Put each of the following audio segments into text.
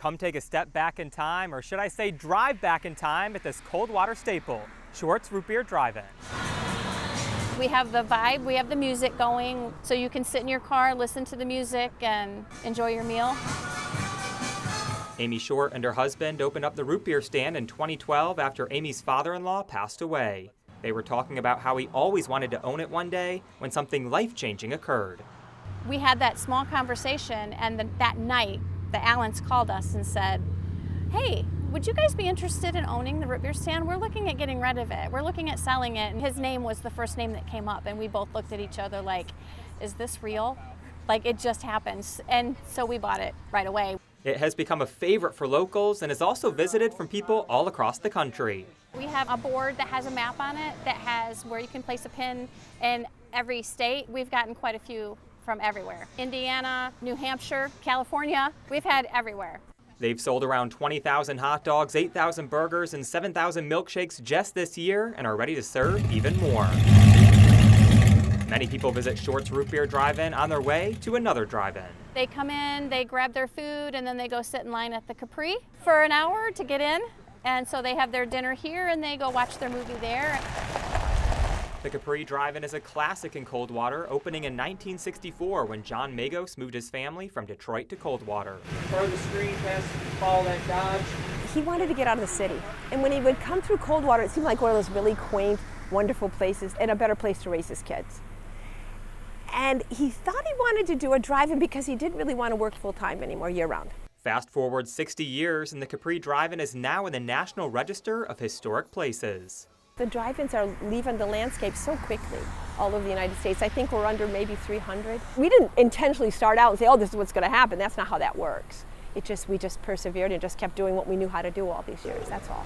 come take a step back in time, or should I say drive back in time at this Coldwater staple, Short's Root Beer Drive-In. We have the vibe, we have the music going, so you can sit in your car, listen to the music, and enjoy your meal. Amy Short and her husband opened up the root beer stand in 2012 after Amy's father-in-law passed away. They were talking about how he always wanted to own it one day when something life-changing occurred. We had that small conversation, and that night, the Allens called us and said, hey, would you guys be interested in owning the root beer stand? We're looking at getting rid of it. We're looking at selling it. And his name was the first name that came up, and we both looked at each other like, is this real? Like, it just happens. And so we bought it right away. It has become a favorite for locals and is also visited from people all across the country. We have a board that has a map on it that has where you can place a pin in every state. We've gotten quite a few from everywhere. Indiana, New Hampshire, California, we've had everywhere. They've sold around 20,000 hot dogs, 8,000 burgers, and 7,000 milkshakes just this year and are ready to serve even more. Many people visit Short's Root Beer Drive-In on their way to another drive-in. They come in, they grab their food, and then they go sit in line at the Capri for an hour to get in. And so they have their dinner here and they go watch their movie there. The Capri Drive-In is a classic in Coldwater, opening in 1964 when John Magos moved his family from Detroit to Coldwater. Turn the screen past Paulette Dodge. He wanted to get out of the city. And when he would come through Coldwater, it seemed like one of those really quaint, wonderful places and a better place to raise his kids. And he thought he wanted to do a drive-in because he didn't really want to work full-time anymore, year-round. Fast forward 60 years, and the Capri Drive-In is now in the National Register of Historic Places. The drive-ins are leaving the landscape so quickly all over the United States. I think we're under maybe 300. We didn't intentionally start out and say, oh, this is what's going to happen. That's not how that works. We just persevered and just kept doing what we knew how to do all these years, that's all.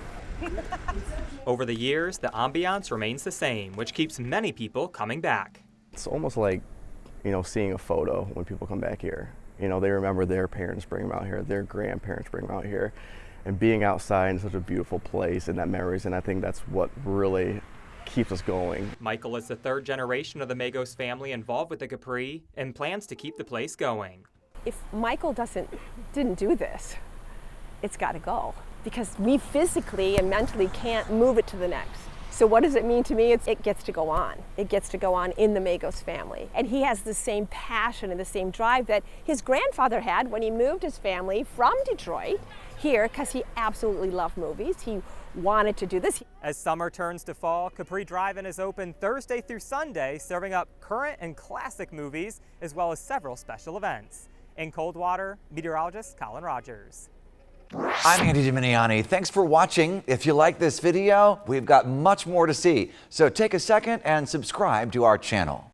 Over the years, the ambiance remains the same, which keeps many people coming back. It's almost like, seeing a photo when people come back here. They remember their parents bring them out here, their grandparents bring them out here. And being outside in such a beautiful place and that memories, and I think that's what really keeps us going. Michael is the third generation of the Magos family involved with the Capri and plans to keep the place going. If Michael didn't do this, it's got to go. Because we physically and mentally can't move it to the next. So what does it mean to me? It gets to go on. It gets to go on in the Magos family. And he has the same passion and the same drive that his grandfather had when he moved his family from Detroit here, because he absolutely loved movies. He wanted to do this. As summer turns to fall, Capri Drive-In is open Thursday through Sunday, serving up current and classic movies, as well as several special events. In Coldwater, meteorologist Colin Rogers. I'm Andy Dominiani. Thanks for watching. If you like this video, we've got much more to see. So take a second and subscribe to our channel.